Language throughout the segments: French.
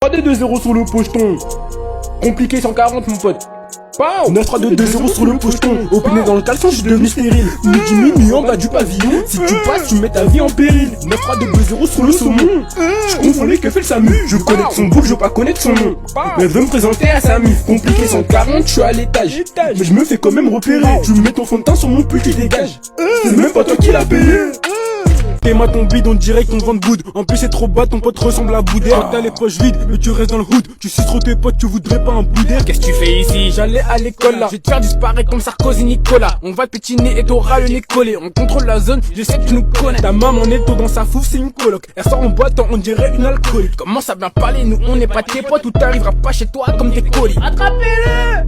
3-2-2-0 sur le pocheton. Compliqué 140 mon pote. 9-3-2-2-0 sur le pocheton. Opiné dans le caleçon, je suis devenu stérile. Midi minuit en bas du pavillon. Si tu passes, tu mets ta vie en péril. 9-3-2-2-0 sur le saumon. Je confonds les que fait le SAMU. Je connais son bouffe, je veux pas connaître son nom. Mais veut me présenter à sa mif. Compliqué 140, je suis à l'étage. Mais je me fais quand même repérer. Tu mets ton fond de teint sur mon pull qui dégage. C'est même pas toi qui l'as payé. Fais-moi ton bidon direct, on vend de good. En plus c'est trop bas, ton pote ressemble à Boudère. T'as les poches vides, mais tu restes dans le hood. Tu suces trop tes potes, tu voudrais pas un Boudère. Qu'est-ce que tu fais ici? J'allais à l'école là. Je vais te faire disparaître comme Sarkozy Nicolas. On va te pétiner et t'auras le nez collé. On contrôle la zone, je sais que tu nous connais. Ta maman est tôt dans sa fouf, c'est une coloc. Elle sort en boîte, on dirait une alcoolique. Commence à bien parler, nous on n'est pas tes potes. Ou t'arriveras pas chez toi comme tes colis. Attrapez-le!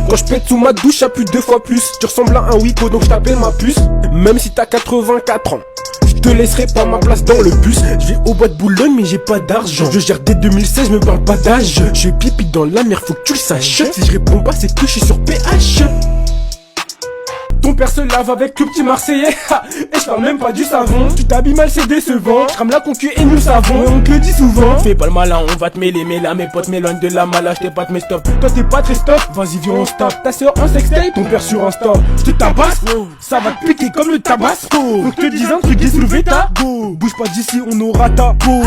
Quand je pète sous ma douche, y'a plus 2 fois plus. Tu ressembles à un Wiko, donc je t'appelle ma puce. Même si t'as 84 ans, je te laisserai pas ma place dans le bus. Je vais au bois de Boulogne, mais j'ai pas d'argent. Je gère dès 2016, me parle pas d'âge. Je suis pipi dans la mer, faut que tu le saches. Si je réponds pas, c'est que je suis sur PH. Ton père se lave avec tout petit Marseillais. Et je parle même pas du savon. Tu t'habilles mal, c'est décevant. Je crame la concu et nous savons. Et on te le dit souvent. Fais pas le malin, on va te mêler. Mais là mes potes m'éloignent de la malade. T'es pas de mes stop. Toi t'es pas très stop. Vas-y viens on stop. Ta soeur en sextape, ton père sur Insta. Je te tabasse, ça va te piquer comme le tabasco. Faut que je te dise un truc, est sous le Veta. Bouge pas d'ici, on aura ta peau.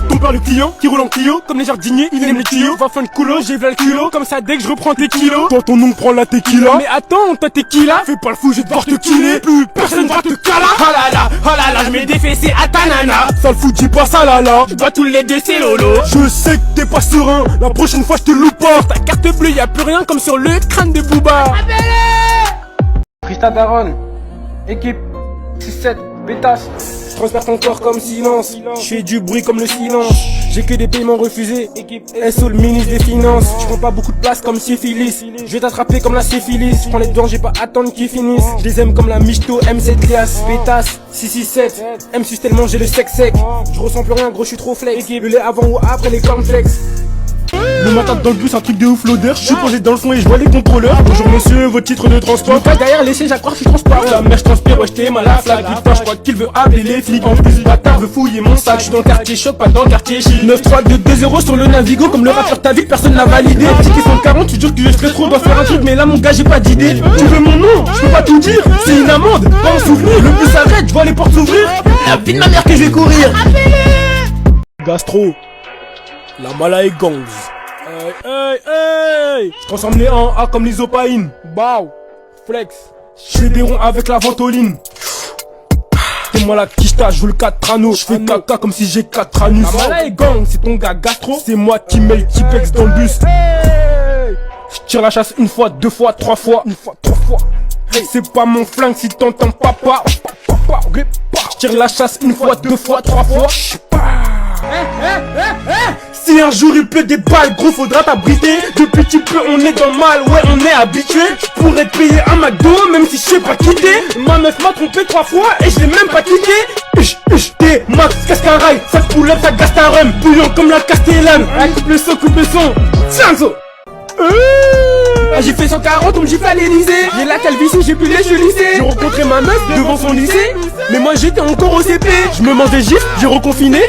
Ton père le client, qui roule en Clio. Comme les jardiniers, il aime les tuyaux. Va faire une coulo, j'ai v'là le kilo. Comme ça dès que je reprends tes kilos. Toi ton nom prend la tequila. Mais attends, toi t'es qui là? Fais pas le fou, je vais devoir te killer. Plus personne va te cala. Oh là là, je mets des fessées à ta nana. Sale fou, dis pas ça là là. Je bois tous les deux, c'est lolo. Je sais que t'es pas serein, la prochaine fois je te loupe pas. Ta carte bleue, y'a plus rien comme sur le crâne de Booba. Christa Daron, équipe 6-7, pétasse. Je transperce ton corps comme silence. Je fais du bruit comme le silence. J'ai que des paiements refusés. Équipe SO, le ministre des finances. Je prends pas beaucoup de place comme syphilis. Je vais t'attraper comme la syphilis. Je prends les dents, j'ai pas attendre qu'ils finissent. Je les aime comme la Michto, M7 Lias. Pétasse, 667. M suce tellement j'ai le sec sec. Je ressens plus rien, gros, je suis trop flex. Le lait avant ou après les cornflakes. Le matin dans le bus, un truc de ouf l'odeur. Je suis posé dans le fond et je vois les contrôleurs. Bonjour monsieur, votre titre de transport. Pas derrière les sièges à croire que je suis transparent. La mère je transpire, ouais j't'aime à la flaque. Putain je crois qu'il veut appeler les flics. En plus le bâtard veut fouiller mon sac. Je suis dans le quartier choc, pas dans le quartier chic. 9-3-2-2-0 sur le Navigo. Comme le rappeur ta vie, personne n'a validé. Ticket 140, tu dis que tu es trop. Dois faire un truc mais là mon gars j'ai pas d'idée. Tu veux mon nom? Je peux pas tout dire. C'est une amende, pas un souvenir. Le bus s'arrête, je vois les portes s'ouvrir. La vie de ma mère que je vais courir. Gastro, la Malay Gangs. Hey. Je transforme les en A comme l'isopaïne. Bow, flex. Je fais des ronds avec la ventoline. C'est moi la quicheta, je joue le 4 anneaux. Je fais caca comme si j'ai 4 anus. La Malay Gang, c'est ton gars gastro. C'est moi qui mets le Tipex dans le bus. Je tire la chasse une fois, 2 fois, 3 fois. Une fois, 3 fois. C'est pas mon flingue si t'entends papa. Je tire la chasse une fois, 2 fois, 3 fois. Si un jour il pleut des balles, gros faudra t'abriter. Depuis petit peu on est dans le mal, ouais on est habitué. Je pourrais te payer un McDo même si je sais pas quitter. Ma meuf m'a trompé 3 fois et je l'ai même pas quitté. T'es Max, casque un rail, ça pull up, ça gaste un rhum. Bouillon comme la Castellane, coupe le son, Tienzo. J'ai fait 140, on me gifle à l'Elysée. J'ai la calvitie, j'ai plus les cheveux lissés. J'ai rencontré ma meuf devant son lycée. Mais moi j'étais encore au CP. Je me mange des gifles, j'ai reconfiné.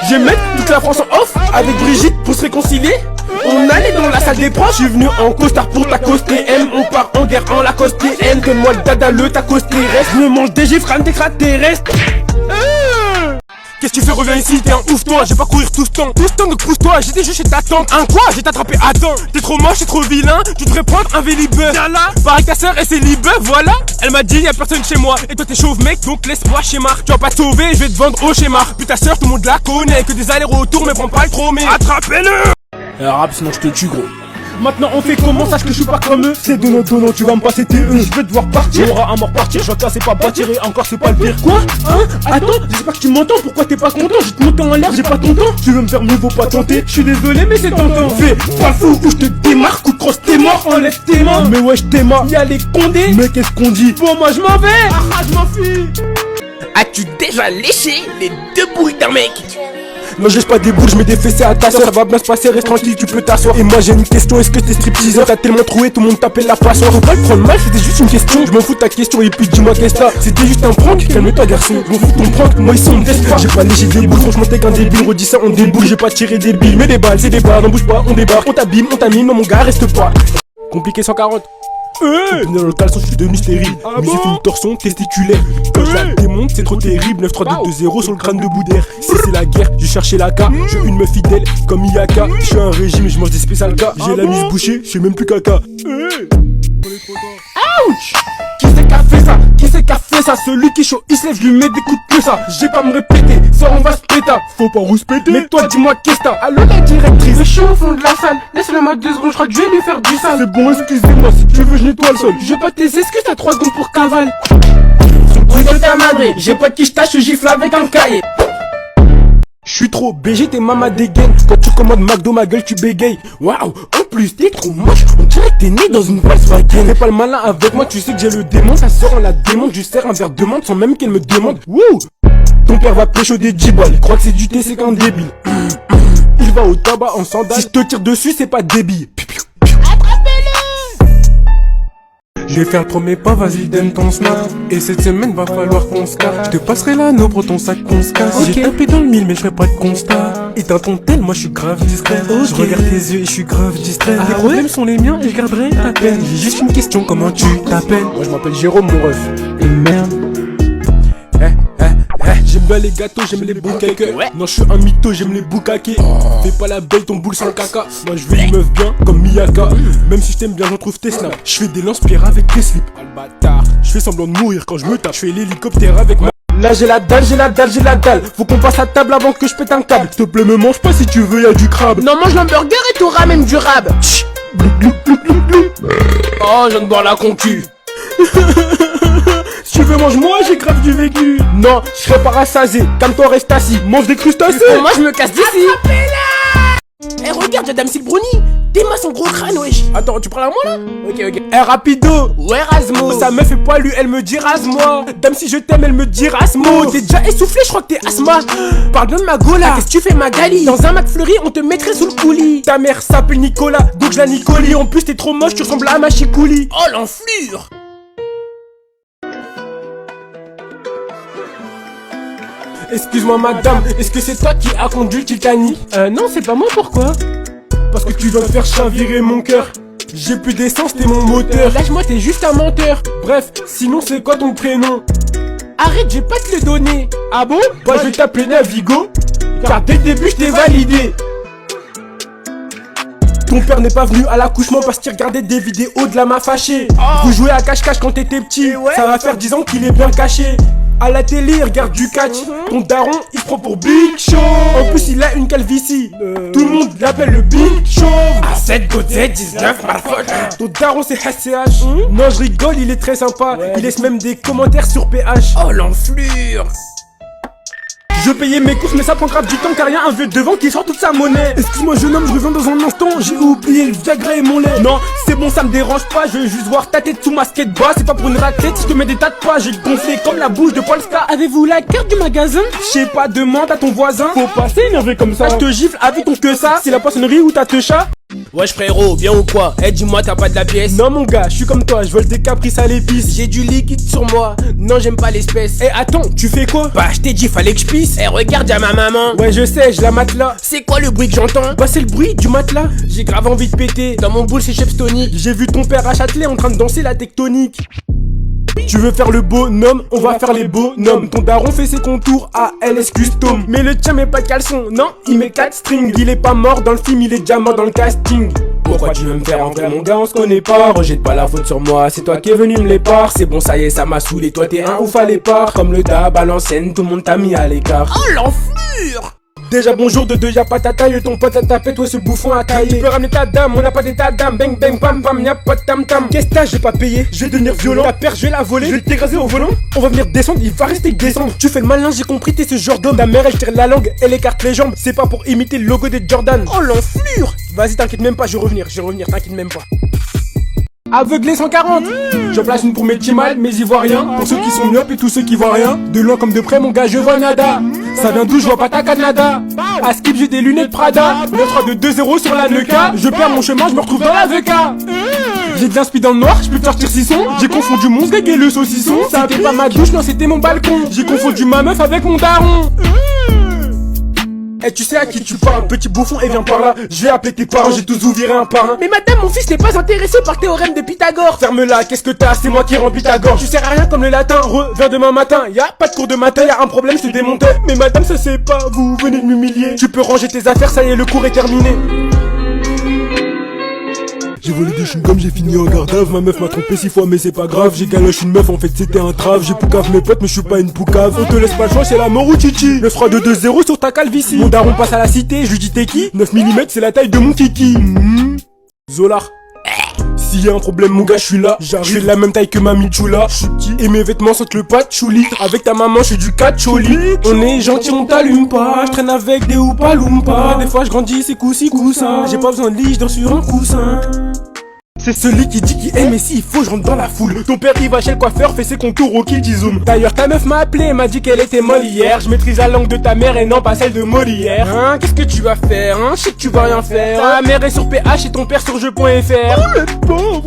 J'ai mettre toute la France en off avec Brigitte pour se réconcilier. On allait dans la salle des profs. Je suis venu en costard pour t'accoster. M, on part en guerre en Lacoste TM. Donne-moi le dada, le tacos terrestre. Je me mange des gifles, crâne d'extraterrestres. Qu'est-ce que tu fais, reviens ici, t'es un ouf toi, j'ai pas courir tout ce temps. Donc pousse-toi, j'étais juste chez ta tante. Un quoi? J'ai t'attrapé, attends. T'es trop moche, t'es trop vilain, tu devrais prendre un vélibeur. Viens là, pareil ta sœur et c'est libeur, voilà. Elle m'a dit y'a personne chez moi. Et toi t'es chauve mec, donc laisse-moi chez Marc. Tu vas pas te sauver, je vais te vendre au schéma. Puis ta sœur, tout le monde la connaît. Que des allers-retours, mais prends pas le trop, mais attrapez-le. Rap, sinon je te tue gros. Maintenant on fait comment, sache que je suis pas comme eux. C'est de nos donnants, tu vas me passer tes eux. Je vais devoir partir, on aura un mort partir. Je vais te casser pas bâtir et encore c'est pas le pire. Quoi? Hein? Attends, j'espère que tu m'entends, pourquoi t'es pas content? Je te monte en l'air, j'ai pas ton temps. Tu veux me faire mieux, faut pas tenter. Je suis désolé mais c'est tentant. Fais pas le fou ou je te démarre. Coup de crosse t'es mort, enlève tes mains. Mais ouais je t'ai marre, y'a les condés. Mais qu'est-ce qu'on dit? Bon moi je m'en vais. Je m'enfuis. As-tu déjà léché les 2 bouilles d'un mec? Non j'ai pas des boules, je mets des fessées à ta soeur. Ça va bien se passer, reste tranquille, tu peux t'asseoir. Et moi j'ai une question, est-ce que t'es stripteaseur? T'as tellement troué, tout le monde t'appelle la passoire. Faut pas le prendre mal, c'était juste une question. Je m'en fous de ta question et puis dis-moi qu'est-ce que t'as. C'était juste un prank, calme-toi garçon. Je m'en fous de ton prank, moi ils sont desperts. J'ai pas léché des boules, franchement t'es qu'un débile. Redis ça, on déboule, j'ai pas tiré des billes. Mais des balles, c'est des balles, n'en bouge pas, on débarque. On t'abîme, on t'amine, mais mon gars reste pas. Compliqué 140. Dans le caleçon, je suis devenu stérile. Mais j'ai fait une torsion testiculaire. Quand je la démonte, c'est trop terrible. 9, 3, 2, 2, 0 sur le crâne de Boudère. Si c'est la guerre, j'ai cherché la K. Je veux une meuf fidèle comme Iyaka. Je suis un régime, je mange des spécial K. J'ai la mise bouchée, je sais même plus caca. Ouch! Qui c'est qui a fait ça? Qui c'est qui a fait ça? Celui qui est chaud, il se lève, je lui mets des coups de pied ça. J'ai pas à me répéter, ça on va se péter. Faut pas rouspéter. Mais toi dis-moi qu'est-ce que t'as? Allô la directrice? Je suis au fond de la salle, laisse-le moi 2 secondes, je crois que je vais lui faire du sale. C'est bon, excusez-moi, si tu veux je nettoie le sol. Je vais pas tes excuses, t'as 3 secondes pour cavale. Oui de ta madre, j'ai pas de qui je tâche, je gifle avec un cahier. Je suis trop BG, t'es maman dégaine. Quand tu commandes McDo, ma gueule, tu bégayes. Waouh, en plus, t'es trop moche. On dirait que t'es né dans une Volkswagen. Fais pas le malin avec moi, tu sais que j'ai le démon. Ça sort, on la démonte. Je sers un verre de menthe sans même qu'elle me demande. Wouh! Ton père va pécho des 10 balles. Crois que c'est du thé, c'est qu'un débile. Il va au tabac en sandales. Si je te tire dessus, c'est pas débile. Je vais faire le premier pas, vas-y donne ton snap. Et cette semaine va falloir qu'on se casse. Je te passerai l'anneau pour ton sac qu'on se casse. J'ai tapé dans le mille mais je ferai pas de constat. Éteins ton tel, moi je suis grave discret. Je regarde tes yeux et je suis grave distrait. Tes problèmes sont les miens et je garderai ta peine. J'ai juste une question, comment tu t'appelles? Moi je m'appelle Jérôme mon ref. Et merde. J'aime bien les gâteaux, j'aime les boucaques. Non, je suis un mytho, j'aime les boucaqués. Fais pas la belle, ton boule sans caca. Moi, je veux une meuf bien, comme Miyaka. Même si je t'aime bien, j'en trouve tes snaps. Je fais des lance-pierres avec tes slips. Je fais semblant de mourir quand je me tape. Je fais l'hélicoptère avec ma. Là j'ai la dalle, j'ai la dalle, j'ai la dalle. Faut qu'on passe à table avant que je pète un câble. S'il te plaît, me mange pas si tu veux, y'a du crabe. Non, mange l'hamburger et t'auras même du rab. Oh, je viens de boire la concu. Si tu veux, mange-moi, j'ai grave du vécu. Non, je serai pas rassasié. Calme-toi, reste assis. Mange des crustacés. Moi, je me casse d'ici. Eh, regarde, Adam Silbroni. Dis-moi son gros crâne, wesh. Attends, tu parles à moi là? Ok. Eh, rapido. Ouais, Rasmo. Ça me fait pas lui, elle me dit rase-moi. Dame, si je t'aime, elle me dit rase-moi. T'es déjà essoufflé, je crois que t'es asthma. Parle bien de ma gola. Qu'est-ce que tu fais, Magali? Dans un McFlurry, on te mettrait sous le coulis. Ta mère s'appelle Nicolas, donc je la Nicoli. En plus, t'es trop moche, tu ressembles à ma chicouli. Oh, l'enflure. Excuse-moi madame, est-ce que c'est toi qui as conduit le Titanic? Non, c'est pas moi, pourquoi? Parce que tu vas faire chavirer mon cœur. J'ai plus d'essence, t'es mon moteur. Lâche-moi, t'es juste un menteur. Bref, sinon c'est quoi ton prénom? Arrête, je vais pas te le donner. Ah bon? Bah je vais t'appeler Navigo. Car dès le début je t'ai validé. Ton père n'est pas venu à l'accouchement parce qu'il regardait des vidéos de la main fâchée. Vous jouez à cache-cache quand t'étais petit. Ça va faire 10 ans qu'il est bien caché. À la télé, il regarde du catch. Ton daron, il se prend pour Big Show. En plus, il a une calvitie. Tout le monde l'appelle le Big Show. À 7 godets, 19 marfottes. Ton daron, c'est SCH. Non, je rigole, il est très sympa. Il laisse même des commentaires sur PH. Oh, l'enflure. Je payais mes courses mais ça prend grave du temps car y'a un vieux devant qui sort toute sa monnaie. Excuse-moi jeune homme, je reviens dans un instant. J'ai oublié le Viagra et mon lait. Non, c'est bon, ça me dérange pas. Je veux juste voir ta tête sous ma skateboard. C'est pas pour une raclette, si je te mets des tas de pas. J'ai gonflé comme la bouche de Polska. Avez-vous la carte du magasin? Je sais pas, demande à ton voisin. Faut pas s'énerver comme ça. Je te gifle avec ton que ça. C'est la poissonnerie ou t'as te chat. Wesh frérot, bien ou quoi? Eh dis-moi t'as pas de la pièce? Non mon gars, je suis comme toi, je vole des caprices à l'épice. J'ai du liquide sur moi, non j'aime pas l'espèce. Eh attends, tu fais quoi? Bah je t'ai dit fallait que je pisse. Eh regarde y'a ma maman. Ouais je sais, je la matelas. C'est quoi le bruit que j'entends? Bah c'est le bruit du matelas. J'ai grave envie de péter. Dans mon boule c'est Chef Tonic. J'ai vu ton père à Châtelet en train de danser la tectonique. Tu veux faire le bonhomme, on va faire les bonhommes. Ton daron fait ses contours à LS Custom. Mais le tien met pas de caleçon, non, il met 4 strings. Il est pas mort dans le film, il est déjà mort dans le casting. Pourquoi tu veux me faire en vrai mon gars, on se connaît pas. Rejette pas la faute sur moi, c'est toi qui es venu me les part. C'est bon ça y est, ça m'a saoulé, toi t'es un ouf à l'épart. Comme le dab à l'ancienne, tout le monde t'a mis à l'écart. Oh l'enflure. Déjà bonjour de deux, y'a pas ta taille, ton pote a tapé, toi ce bouffon a taillé. Tu peux ramener ta dame, on n'a pas d'état d'âme, bang bang bam bam, y'a pas de tam tam. Qu'est-ce que t'as, j'ai pas payé, je vais devenir violent. Ta paire, je vais la voler, je vais t'écraser au volant. On va venir descendre, il va rester descendre. Tu fais le malin, j'ai compris, t'es ce genre d'homme. Ta mère elle tire la langue, elle écarte les jambes. C'est pas pour imiter le logo des Jordan. Oh l'enflure. Vas-y t'inquiète même pas, je vais revenir, t'inquiète même pas. Aveuglé 140. Je place une pour mes timales, mes ivoiriens. Pour ceux qui sont myopes et tous ceux qui voient rien. De loin comme de près mon gars je vois nada. Ça vient d'où, je vois pas ta Canada. À Skip j'ai des lunettes Prada. 9-3 de 2-0 sur la Neuka. Je perds mon chemin, je me retrouve dans la VK. J'ai de l'inspi dans le noir, je peux faire tir 6 sons. J'ai confondu mon steak et le saucisson. C'était pas ma douche, non c'était mon balcon. J'ai confondu ma meuf avec mon daron. Eh tu sais à qui tu parles, petit bouffon et viens par là. Je vais appeler tes parents, j'ai tous viré un par un. Mais madame, mon fils n'est pas intéressé par théorème de Pythagore. Ferme-la, qu'est-ce que t'as, c'est moi qui remplis ta gorge. Tu sers à rien comme le latin, reviens demain matin. Y'a pas de cours de matin, y'a un problème, je te démonte. Mais madame ça c'est pas, vous venez de m'humilier. Tu peux ranger tes affaires, ça y est le cours est terminé. J'ai volé des chewing-gums, j'ai fini en garde à vue. Ma meuf m'a trompé 6 fois mais c'est pas grave. J'ai galoche une meuf, en fait c'était un trave. J'ai poucave mes potes mais je suis pas une poucave. On te laisse pas le choix, c'est la mort ou chichi. 9-3 de 2-0 sur ta calvitie. Mon daron passe à la cité, je lui dis t'es qui. 9 mm c'est la taille de mon kiki. Zolar. S'il y a un problème mon gars je suis là. J'arrive de la même taille que ma Michoula. Je suis petit et mes vêtements sentent le patchouli. Avec ta maman je suis du catcholi. On est gentil on t'allume pas. Je traîne avec des oupalumpa. Des fois je grandis c'est coussi coussa. J'ai pas besoin de lit, je dors sur un coussin. C'est celui qui dit qu'il aime mais s'il faut je rentre dans la foule. Ton père il va chez le coiffeur, fait ses contours au kill zoom. D'ailleurs ta meuf m'a appelé, m'a dit qu'elle était molle hier. Je maîtrise la langue de ta mère et non pas celle de Molière. Hein, qu'est-ce que tu vas faire, hein, je sais que tu vas rien faire. Ta mère est sur PH et ton père sur jeu.fr. Oh le pauvre.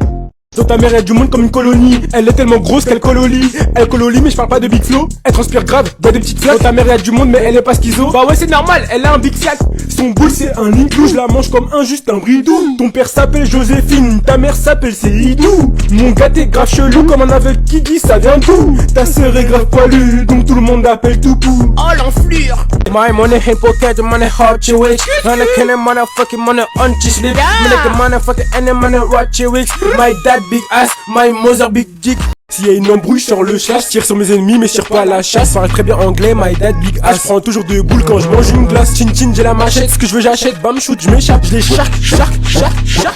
Dans ta mère y'a du monde comme une colonie. Elle est tellement grosse qu'elle colle au lit. Elle colle au lit mais je parle pas de big flow. Elle transpire grave, boit des petites flaques. Dans ta mère y'a du monde mais elle est pas schizo. Bah ouais c'est normal, elle a un big fiac. Son boule c'est un linclou, je la mange comme un juste un bridou. Ton père s'appelle Joséphine, ta mère s'appelle Seydou. Mon gars t'es grave chelou comme un aveugle qui dit ça vient d'où. Ta sœur est grave poilue donc tout le monde appelle Toupou. Oh l'enflure. My money ain't pocket, money hot you wish. Run a can motherfucking money on your sleep. Me like a motherfucking any money watch your wigs. My dad big ass, my mother big dick. S'il y a une embrouille, je sors le chat, je tire sur mes ennemis mais je tire pas à la chasse. Parle très bien anglais, my dad big ass. Je prends toujours de boules quand je mange une glace. Chin chin, j'ai la machette, ce que je veux j'achète. Bam shoot, je m'échappe, je les shark.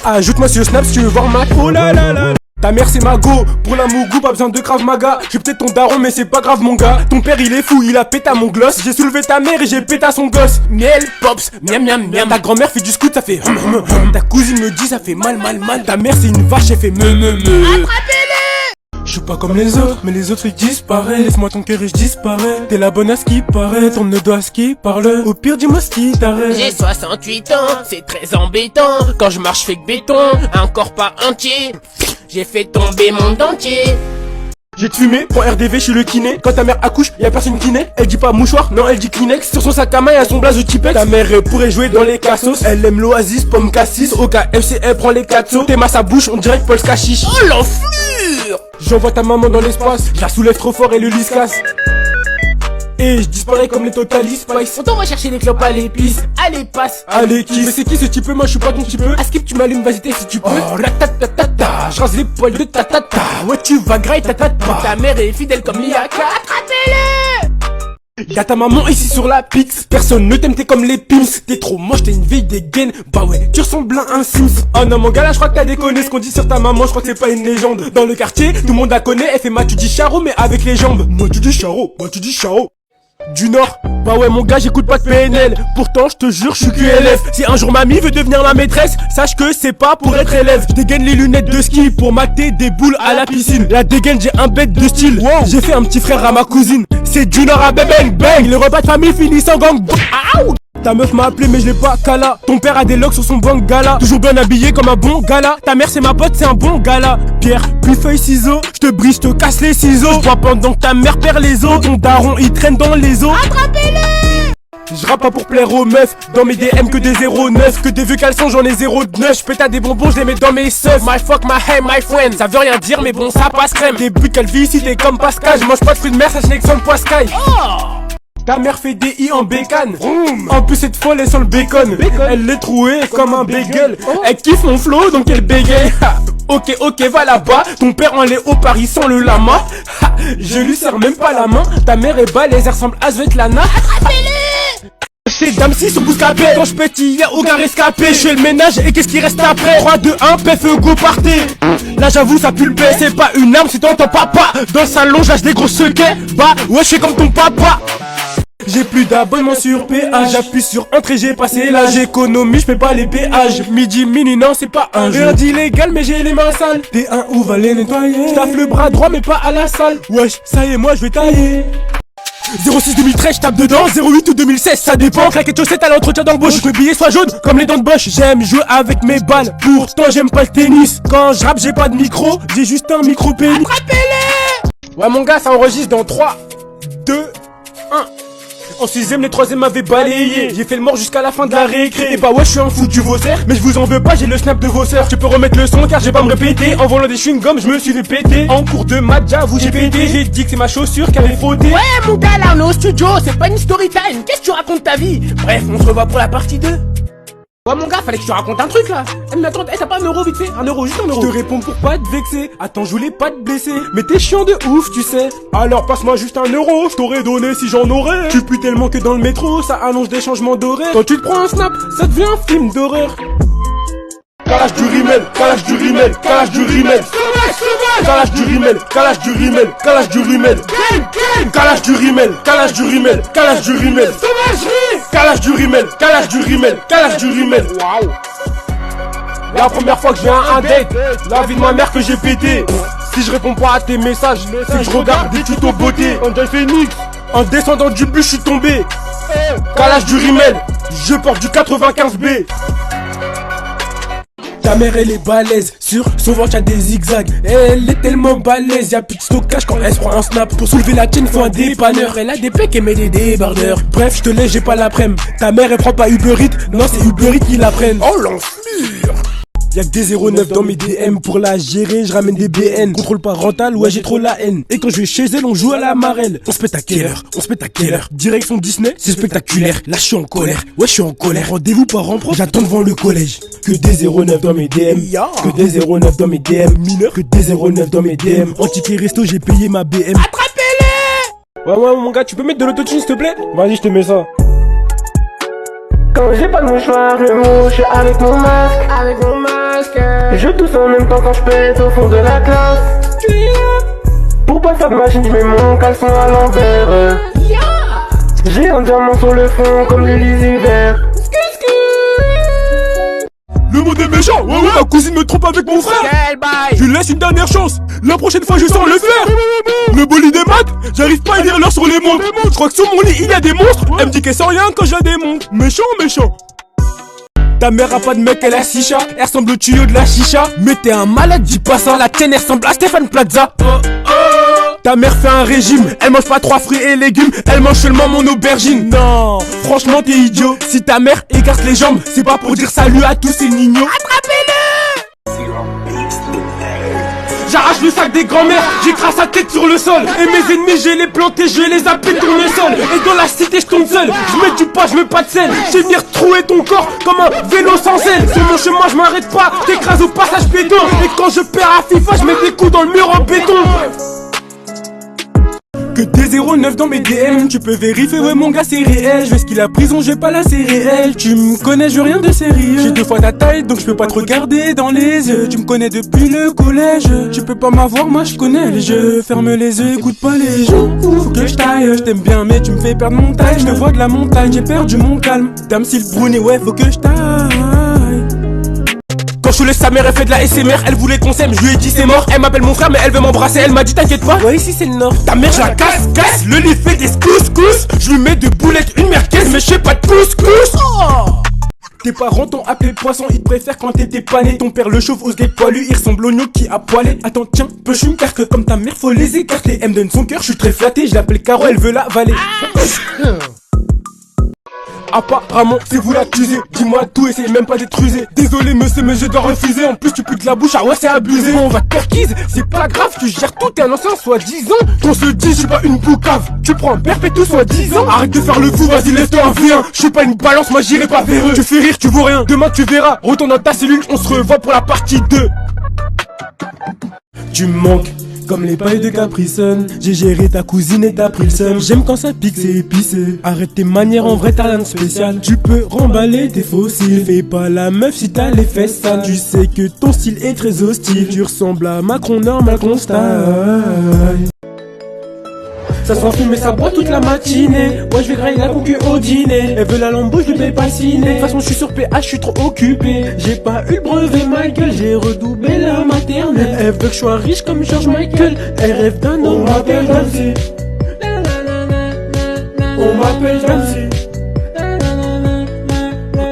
Ajoute-moi sur Snap si tu veux voir ma. Oh là là là. Ta mère c'est ma go, pour la mougou pas besoin de Krav Maga. J'ai peut-être ton daron mais c'est pas grave mon gars. Ton père il est fou, il a pété à mon gloss. J'ai soulevé ta mère et j'ai pété à son gosse. Miel, pops, miam miam miam. Ta grand-mère fait du scoot, ça fait Ta cousine me dit ça fait mal. Ta mère c'est une vache, elle fait me. Attrapez-les. Je suis pas comme les autres, mais les autres ils disparaissent. Laisse-moi ton cœur et je disparais. T'es la bonne à ce qui paraît, tourne le doigt à ce qui parle. Au pire dis-moi ce qui t'arrête. J'ai 68 ans, c'est très embêtant. Quand je marche je fais que béton, un corps pas entier. J'ai fait tomber mon dentier. J'ai te fumé, prends RDV chez le kiné. Quand ta mère accouche, y'a personne qui naît. Elle dit pas mouchoir, non elle dit Kleenex. Sur son sac à main y'a son blaze de Tipex. Ta mère pourrait jouer dans les cassos. Elle aime l'oasis, pomme cassis. Au KFC elle prend les 4 sauts. T'es ma sa bouche, on dirait que Paul Skachiche. Oh l'enflure. J'envoie ta maman dans l'espace. Je la soulève trop fort et le lit se casse. Et je disparais comme les Totalis Spice. On va chercher les clopes à l'épice. Allez passe. Allez kiss. Mais c'est qui ce type? Moi je suis pas ton type. À Skip tu m'allumes, vas-y t'es si tu peux. Oh ratatata, je rase les poils de ta tata. Ouais tu vas grailler ta tata. Ta mère est fidèle comme Liaka. Attrapez-le. Y'a ta maman ici sur la pix. Personne ne t'aime, t'es comme les Pims. T'es trop moche, t'es une vieille dégaine. Bah ouais, tu ressembles à un Sims. Oh non mon gars là je crois que t'as déconné. Ce qu'on dit sur ta maman, je crois que c'est pas une légende. Dans le quartier, tout le monde la connaît. Elle fait ma tu dis charo mais avec les jambes. Moi tu dis charo, moi tu dis charo. Du Nord, bah ouais mon gars j'écoute pas de PNL. Pourtant je te jure je suis QLF. Si un jour mamie veut devenir ma maîtresse, sache que c'est pas pour être élève. Je dégaine les lunettes de ski pour mater des boules à la piscine. La dégaine j'ai un bête de style. Wow. J'ai fait un petit frère à ma cousine. C'est du Nord à bang bang. Les repas de famille finissent en gang. Aouh. Ta meuf m'a appelé mais je l'ai pas cala. Ton père a des locks sur son banc gala. Toujours bien habillé comme un bon gala. Ta mère c'est ma pote, c'est un bon gala. Pierre, puis feuille, ciseaux. Je te brise, je te casse les ciseaux. Je vois pendant que ta mère perd les os. Ton daron il traîne dans les os. Attrapez-le. Je rappe pas pour plaire aux meufs. Dans mes DM que des 09. Que des vieux caleçons j'en ai 0,9. Je pète à des bonbons, je les mets dans mes seufs. My fuck, my hey, my friend. Ça veut rien dire mais bon ça passe crème. Des buts calvi ici t'es comme Pascal. Je mange pas de fruits de mer, ça sélectionne poiscaille. Ta mère fait des i en bécane. En plus cette folle elle sent le bacon. Elle l'est trouée comme un bagel. Elle kiffe mon flow donc elle bégaye. Ok va là-bas. Ton père en est au Paris sans le lama. Je lui serre même pas la main. Ta mère est balèze, elle ressemble à Svetlana. Attrapez-le. C'est Dame 6 au bouscapé. Quand je pète y'a aucun rescapé. Je fais le ménage et qu'est-ce qui reste après? 3, 2, 1, PFE go partez. Là j'avoue ça pue le paix. C'est pas une arme, c'est ton papa. Dans le salon j'lâche des gros secrets. Bah ouais je suis comme ton papa. J'ai plus d'abonnement sur péage. J'appuie sur entrée, j'ai passé l'âge. J'économise, j'paie pas les péages. Midi, minuit, non c'est pas un jeu. Rien d'illégal mais j'ai les mains sales. T'es un où va les nettoyer. J'taffe le bras droit mais pas à la salle. Wesh, ça y est moi je vais tailler. 06 2013, je tape dedans. 08 ou 2016, ça dépend. Claquette chaussette à l'entretien d'embauche. Que le billet soit jaune comme les dents de Bosch. J'aime jouer avec mes balles. Pourtant, j'aime pas le tennis. Quand je rappe, j'ai pas de micro. J'ai juste un micro pénis. Attrapez-les! Ouais, mon gars, ça enregistre dans 3, 2, 1. En 6ème, les 3ème m'avaient balayé. J'ai fait le mort jusqu'à la fin de la récré. Et bah ouais, je suis un fou du Vaussaire. Mais je vous en veux pas, j'ai le snap de vos sœurs. Tu peux remettre le son car j'ai pas me répéter. En volant des chewing-gums, je me suis fait péter. En cours de maths, j'avoue, j'ai pété. J'ai dit que c'est ma chaussure qui avait frotté. Ouais, mon gars, là, on est au studio, c'est pas une story time. Qu'est-ce que tu racontes ta vie? Bref, on se revoit pour la partie 2. Ouais, mon gars, fallait que je te raconte un truc là. Mais attends, t'as pas un euro vite fait? Un euro, juste un euro. Je te réponds pour pas te vexer. Attends, je voulais pas te blesser. Mais t'es chiant de ouf, tu sais. Alors passe-moi juste un euro, je t'aurais donné si j'en aurais. Tu pues tellement que dans le métro, ça annonce des changements d'horaire. Quand tu te prends un snap, ça devient un film d'horreur. Calage du rimel, calage du rimel, calage du rimel. Calage du rimel, calage du rimel, calage du rimel. Calage du rimel, calage du rimel, calage du rimel. Calage du rimel, calage du rimel, calage du rimel. Waouh. La première fois que je viens à un date, la vie de ma mère que j'ai pété. Si je réponds pas à tes messages, c'est que je regarde des tutos beauté. En descendant du bus, je suis tombé. Calage du rimel, je porte du 95B. Ta mère elle est balèze, sur son ventre y'a des zigzags. Elle est tellement balèze, y'a plus de stockage quand elle se prend un snap. Pour soulever la chaîne faut un dépanneur. Elle a des pecs et met des débardeurs. Bref je te laisse, j'ai pas l'après-midi. Ta mère elle prend pas Uber Eats, non c'est Uber Eats qui la prennent. Oh l'enflure. Y'a que des 09 dans mes DM, pour la gérer je ramène des BN. Contrôle parental, ouais j'ai trop la haine. Et quand je vais chez elle on joue à la marelle. On se pète à quelle heure? On se pète à quelle heure? Direction Disney, c'est spectaculaire. Là je suis en colère, ouais je suis en colère. Rendez-vous parents proches, j'attends devant le collège. Que des 09 dans mes DM, que des 09 dans mes DM. Mineur, que des 09 dans mes DM. En ticket resto j'ai payé ma BM. Attrapez-les! Ouais mon gars, tu peux mettre de l'autotune s'il te plaît? Vas-y je te mets ça. Quand j'ai pas de mouchoir, je mouche avec mon masque. Avec mon masque. Je tousse en même temps quand je pète au fond de la classe. Pour pas faire de machine, je mets mon caleçon à l'envers. J'ai un diamant sur le front comme du lisiver. Le monde est méchant, ouais ma cousine me trompe avec mon frère. Quel bail! Je lui laisse une dernière chance, la prochaine fois je sors le fer. Le bolide des maths, j'arrive pas à lire l'heure sur les montres. Je crois que sur mon lit il y a des monstres. Elle me dit qu'elle sent rien quand je la démonte. Méchant, méchant. Ta mère a pas de mec, elle a 6 chats. Elle ressemble au tuyau de la chicha. Mais t'es un malade, dis pas ça. La tienne elle ressemble à Stéphane Plaza. Ta mère fait un régime, elle mange pas 3 fruits et légumes, elle mange seulement mon aubergine. Non, franchement t'es idiot. Si ta mère écarte les jambes, c'est pas pour dire salut à tous ces niños. Attrapez-le! J'arrache le sac des grands-mères, j'écrase sa tête sur le sol. Et mes ennemis, je les planté, je les appelle tournesol. Et dans la cité, je tombe seul, je mets du pas, je mets pas de sel. Je vais venir trouer ton corps comme un vélo sans selle. Sur mon chemin, je m'arrête pas, t'écrases au passage béton. Et quand je perds à FIFA, je mets des coups dans le mur en béton. Que des 09 dans mes DM, tu peux vérifier, ouais mon gars c'est réel. Je vais skill la prison, j'ai pas la c'est réel. Tu me connais, je veux rien de sérieux. J'ai 2 fois ta taille, donc je peux pas te regarder dans les yeux. Tu me connais depuis le collège, tu peux pas m'avoir, moi je connais les jeux. Ferme les yeux, écoute pas les jeux. Faut que je taille, je t'aime bien mais tu me fais perdre mon taille. Je te vois de la montagne, j'ai perdu mon calme. Dame Sylve Bruni, ouais faut que je taille. Quand je laisse sa mère, elle fait de la SMR, elle voulait qu'on s'aime, je lui ai dit c'est mort. Elle m'appelle mon frère mais elle veut m'embrasser, elle m'a dit t'inquiète pas. Ouais ici c'est le nord. Ta mère je la casse, le lit fait des couscous. Je lui mets 2 boulettes, une merguez, mais je fais pas de couscous. Tes parents t'ont appelé poisson, ils préfèrent quand t'étais pané. Ton père le chauffe au skate poilu, il ressemble au qui a poilé. Attends tiens, peux je me car que comme ta mère faut les écarter. Elle me donne son cœur, je suis très flatté, je l'appelle Caro, elle veut l'avaler. Apparemment c'est vous l'accusez, dis-moi tout, essayez même pas d'être rusé. Désolé monsieur mais je dois refuser, en plus tu pues de la bouche, ah ouais c'est abusé. On va te perquise, c'est pas grave, tu gères tout, t'es un ancien soi-disant. Qu'on se dise, je suis pas une boucave, tu prends un perpétuel soi-disant. Arrête de faire le fou, vas-y laisse-toi un V1. Je suis pas une balance, moi j'irai pas vers eux. Tu fais rire, tu vaux rien, demain tu verras. Retourne dans ta cellule, on se revoit pour la partie 2. Tu me manques comme les pailles de Capri Sun. J'ai géré ta cousine et t'as pris le seum. J'aime quand ça pique, c'est épicé. Arrête tes manières, en vrai t'as rien de spécial. Tu peux remballer tes fossiles. Fais pas la meuf si t'as les fesses sales. Tu sais que ton style est très hostile. Tu ressembles à Macron normal constat. Ça s'en fume et ça boit toute la matinée. Ouais je vais grailler la concu au dîner. Elle veut la lambeau, je lui paye pas le ciné. De toute façon je suis sur PH, je suis trop occupé. J'ai pas eu le brevet Michael, j'ai redoublé la maternelle. Elle veut que je sois riche comme George Michael. Elle rêve d'un homme à On m'appelle Damsi.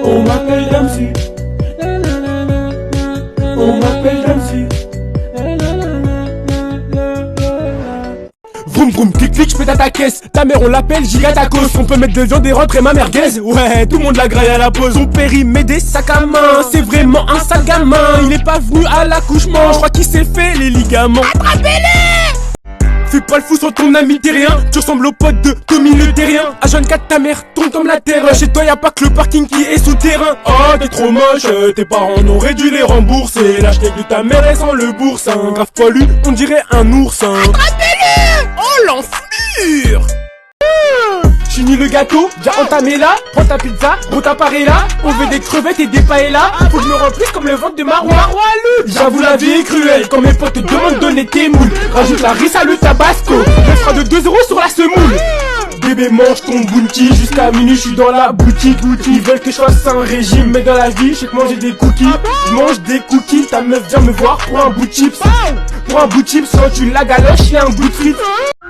On m'appelle Damsi. On m'appelle Damsi. Vroom vroom, clic clic, j'pète à ta caisse. Ta mère on l'appelle giga tacos. On peut mettre dedans des rentres et ma merguez. Ouais, tout le monde la graille à la pause. Son péri met des sacs à main. C'est vraiment un sale gamin. Il est pas venu à l'accouchement. J'crois qu'il s'est fait les ligaments. Attrapez-les! Fais pas le fou sur ton ami terrien. Tu ressembles au pote de Tommy le terrien. À jeune 4 ta mère tombe comme la terre. Chez toi y'a pas que le parking qui est souterrain. Oh t'es trop moche, tes parents auraient dû les rembourser. L'acheter de ta mère est sans le boursin. Grave poilu, on dirait un oursin. Attrapez-le! Oh l'enflure! Finis le gâteau, déjà entamé là. Prends ta pizza, gros ta là. On veut des crevettes et des paellas. Faut que je me remplisse comme le ventre de Marois. J'avoue la vie est cruelle. Quand mes potes te demandent de donner tes moules, rajoute la riz à le tabasco. Elle sera de 2 € sur la semoule. Bébé mange ton bounty. Jusqu'à minuit je suis dans la boutique. Ils veulent que je fasse un régime, mais dans la vie je sais que manger des cookies. Je mange des cookies, ta meuf vient me voir pour un bout de chips. Pour un bout de chips, quand tu la galoches, y'a un bout de frites.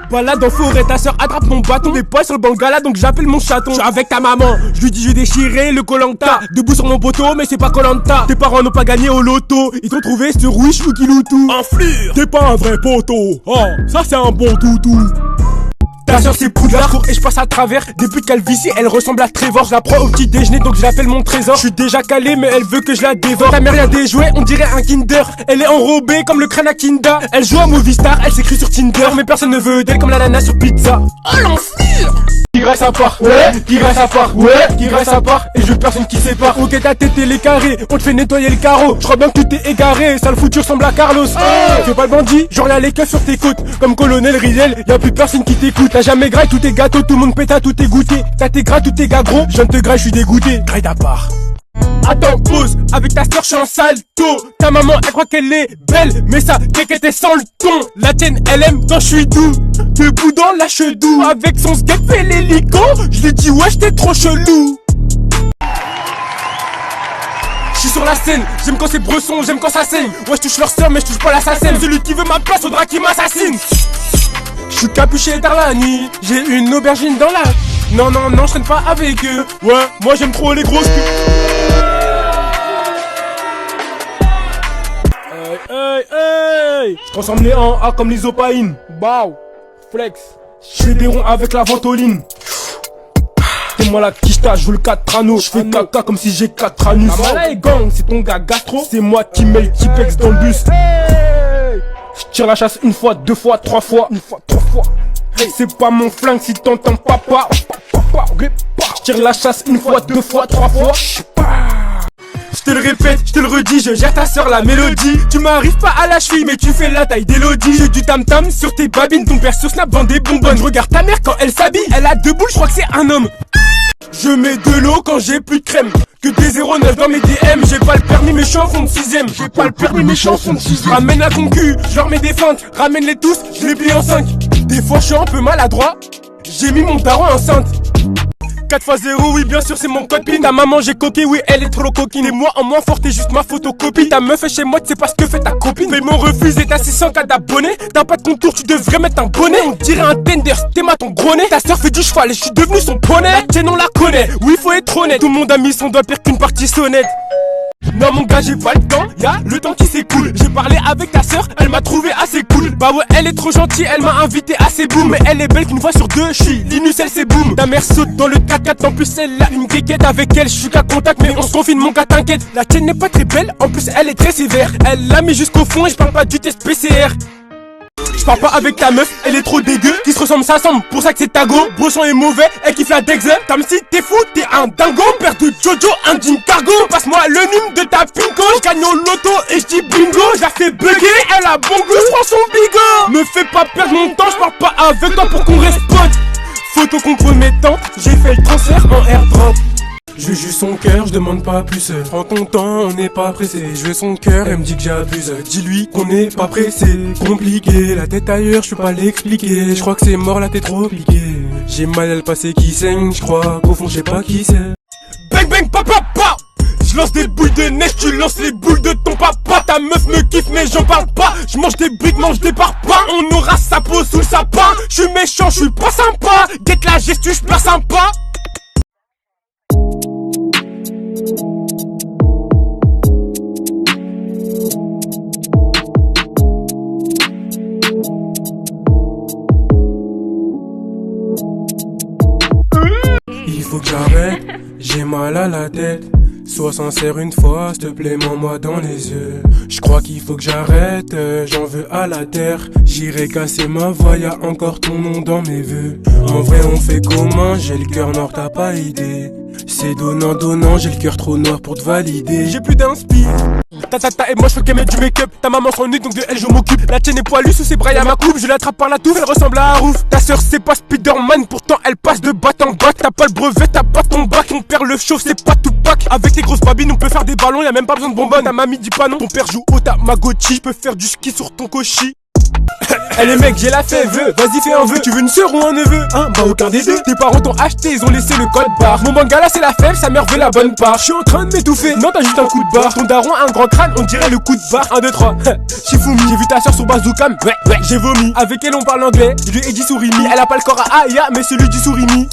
Balade en forêt, ta soeur attrape mon bâton. Mes poils sur le bangala, donc j'appelle mon chaton. Je suis avec ta maman, je lui dis j'ai déchiré le Koh-Lanta. Debout sur mon poteau, mais c'est pas Koh-Lanta. Tes parents n'ont pas gagné au loto. Ils t'ont trouvé ce rouge ou kiloutou. Enflure, t'es pas un vrai poteau. Oh, ça c'est un bon toutou. Ta soeur c'est Poudlard, cours et je passe à travers. Début de calvitie, elle ressemble à Trevor. Je la prends au petit déjeuner, donc je l'appelle mon trésor. Je suis déjà calé, mais elle veut que je la dévore. Ta mère y a des jouets, on dirait un Kinder. Elle est enrobée comme le crâne à Kinda. Elle joue à Movistar, elle s'écrit sur Tinder. Mais personne ne veut d'elle comme l'ananas sur pizza. Oh l'enflure! Tigresse à part, ouais, tigresse à part, ouais, tigresse à part, et je veux personne qui sépare. Ok ta tête et les carrés, on te fait nettoyer le carreau. Je crois bien que tu t'es égaré, sale foutu ressemble à Carlos. Fais pas le bandit, genre y'a les keufs sur tes côtes. Comme Colonel Riel, y'a plus personne qui t'écoute. T'as jamais graille tous tes gâteaux, tout le monde péta, tout est goûté. T'as tes gras, tous tes gars gros, je viens de te graille, je suis dégoûté. Graille à part. Attends, pause, avec ta soeur je suis en salto. Ta maman elle croit qu'elle est belle, mais ça qu'elle est sans le ton. La tienne elle aime quand je suis doux. Debout dans la chedou, avec son skate fait l'hélico. Je lui dis ouais j'étais trop chelou. Je suis sur la scène, j'aime quand c'est bresson, j'aime quand ça saigne. Ouais je touche leur soeur mais je touche pas l'assassin. Celui qui veut ma place faudra qu'il m'assassine. Je suis capuché tard la nuit, j'ai une aubergine dans la... Non non non je traîne pas avec eux. Ouais moi j'aime trop les grosses Hey, je transforme les en A comme l'isopaïne. Bow, flex. Je fais des ronds avec la ventoline. C'est moi la quicheta, je joue le 4 anneaux. Je fais caca comme si j'ai 4 anus. Voilà et gang, c'est ton gars gastro. C'est moi qui mets le Tipex dans le bus. Je tire la chasse une fois, 2 fois, 3 fois. Une fois, 3 fois. Hey, c'est pas mon flingue si t'entends papa. Je tire la chasse une fois, 2 fois, 3 fois. Je te le répète, je te le redis, je gère ta soeur la mélodie. Tu m'arrives pas à la cheville mais tu fais la taille d'Elodie. J'ai du tam tam sur tes babines, ton père sur Snap vend des bonbonnes. Je regarde ta mère quand elle s'habille, elle a 2 boules, je crois que c'est un homme. Je mets de l'eau quand j'ai plus de crème. Que des 09 dans mes DM. J'ai pas le permis mais je suis en fond de 6ème. J'ai pas le permis mais je suis en fond de 6ème. Ramène la concu, je leur mets des feintes. Ramène-les tous, je les plie en 5. Des fois je suis un peu maladroit. J'ai mis mon daron enceinte. 4x0, oui bien sûr c'est mon copine. Ta maman j'ai coqué, oui elle est trop coquine. Et moi en moins fort t'es juste ma photocopie. Ta meuf est chez moi, tu sais pas ce que fait ta copine. Mais mon refus est à 604 d'abonnés. T'as pas de contour, tu devrais mettre un bonnet. On dirait un tender, c'était ma ton gros nez. Ta soeur fait du cheval et je suis devenu son poney. La tienne on la connaît, oui faut être honnête. Tout le monde a mis son doigt pire qu'une partie sonnette. Non mon gars j'ai pas le temps, y'a le temps qui s'écoule. J'ai parlé avec ta sœur, elle m'a trouvé assez cool. Bah ouais elle est trop gentille, elle m'a invité à ses booms. Mais elle est belle qu'une fois sur 2, je suis Linus elle c'est boom. Ta mère saute dans le 4x4, en plus elle a une criquette. Avec elle je suis qu'à contact mais on se confine mon gars t'inquiète. La tienne n'est pas très belle, en plus elle est très sévère. Elle l'a mis jusqu'au fond et je parle pas du test PCR. Je parle pas avec ta meuf, elle est trop dégueu. Qui se ressemble, s'assemble, pour ça que c'est tago. Bresson est mauvais, elle kiffe la Dexter. Comme si t'es fou, t'es un dingo. Père de Jojo, un jean cargo. Passe-moi le nume de ta pinko. J'gagne au loto et j'dis bingo. J'la fais bugger, elle a bon goût, j'prends son bigot. Me fais pas perdre mon temps, j'parle pas avec toi pour qu'on reste potes. Photo compromettante, j'ai fait le transfert en airdrop. Je veux juste son cœur, je demande pas plus. Prends ton temps, on n'est pas pressé. Je veux son cœur, elle me dit que j'abuse. Dis-lui qu'on n'est pas pressé. Compliqué, la tête ailleurs, je peux pas l'expliquer. Je crois que c'est mort, la tête trop piquée. J'ai mal à le passé qui saigne, je crois qu'au fond je sais pas qui c'est. Bang bang papa pa. Je lance des boules de neige, tu lances les boules de ton papa. Ta meuf me kiffe mais j'en parle pas. Je mange des briques, mange des parpaings. On aura sa peau sous le sapin. Je suis méchant, je suis pas sympa. Guette la gestu, je pas sympa. Il faut que j'arrête, j'ai mal à la tête. Sois sincère une fois, s'il te plaît, mens-moi dans les yeux. Je crois qu'il faut que j'arrête, j'en veux à la terre. J'irai casser ma voix, y'a encore ton nom dans mes vœux. En vrai on fait comment, j'ai le cœur noir, t'as pas idée. C'est donnant, donnant, j'ai le cœur trop noir pour te valider. J'ai plus d'inspi. Ta et moi je fais qu'elle met du make-up. Ta maman s'ennuie donc de elle je m'occupe. La tienne est poilue sous ses bras y'a ma coupe. Je l'attrape par la touffe, elle ressemble à Harouf. Ta sœur c'est pas Spider-Man, pourtant elle passe de batte en batte. T'as pas le brevet, t'as pas ton bac. Ton père le chauffe, c'est pas tout pack. Avec tes grosses babines on peut faire des ballons, y'a même pas besoin de bonbonnes. Ta mamie dit pas non, ton père joue au Tamagotchi. Je peux faire du ski sur ton cochi. Eh les mecs j'ai la fève, vas-y fais un vœu. Tu veux une sœur ou un neveu? Hein, bah aucun des deux. Tes parents t'ont acheté, ils ont laissé le code barre. Mon manga là c'est la fève, sa mère veut la bonne part. Je suis en train de m'étouffer, non t'as juste un coup de barre. Ton daron a un grand crâne, on dirait le coup de barre. 1, 2, 3, Shifumi. J'ai vu ta sœur sur Bazookam, ouais, j'ai vomi. Avec elle on parle anglais, je lui ai dit Surimi. Elle a pas le corps à Aya, mais celui du Surimi.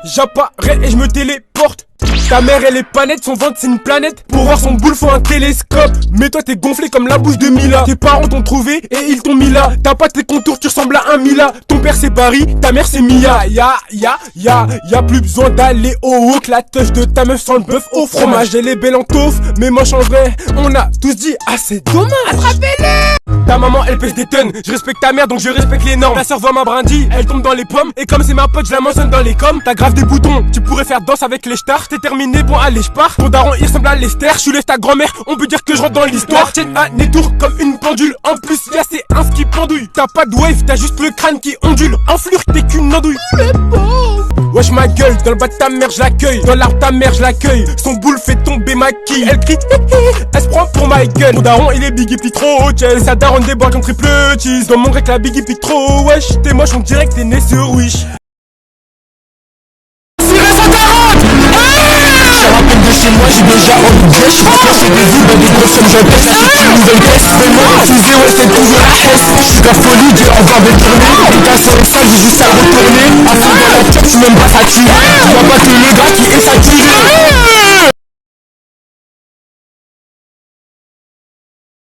J'apparais et je me téléporte. Ta mère elle est pas nette, son ventre c'est une planète. Pour voir son boule faut un télescope. Mais toi t'es gonflé comme la bouche de Mila. Tes parents t'ont trouvé et ils t'ont mis là. T'as pas tes contours, tu ressembles à un Mila. Ton père c'est Paris, ta mère c'est Mia. Y'a plus besoin d'aller au haut. Que la touche de ta meuf sans le bœuf au fromage. Elle est belle en taufe, mais moche en vrai. On a tous dit ah c'est dommage. Attrapez-le. Ta maman elle pèse des tonnes. Je respecte ta mère donc je respecte les normes. Ta soeur voit ma brindille, elle tombe dans les pommes. Et comme c'est ma pote je la mentionne dans les coms. T'as grave des boutons, tu pourrais faire danse avec les stars. T'es terminé, bon allez je pars. Ton daron il ressemble à Lester. Je suis laisse ta grand-mère, on peut dire que je rentre dans l'histoire. Tiens un nez tour comme une pendule. En plus y'a c'est un ski pendouille. T'as pas de wave, t'as juste le crâne qui ondule. En fleur t'es qu'une andouille. Wesh ma gueule, dans le bas de ta mère je l'accueille. Dans l'arbre ta mère je l'accueille. Son boule fait tomber ma quille. Elle crie, elle se prend pour ma gueule. Ton daron il est big, il pique trop chest. Sa daronne débarque en triple cheese. Dans mon rec la big il pique trop. Wesh t'es moche on dirait que t'es né sur Wish. Moi j'ai déjà envie de gauche, c'est des vues dans des grosses sommes j'encaisse. La c'est une nouvelle caisse, mais moi refusé, ouais c'est toujours la hesse. J'suis la folie, j'ai encore des tournées. Tout à son sale, j'ai juste à retourner. À fond dans la tête, j'suis même pas fatigué. Tu vois pas que le gars qui est saturé.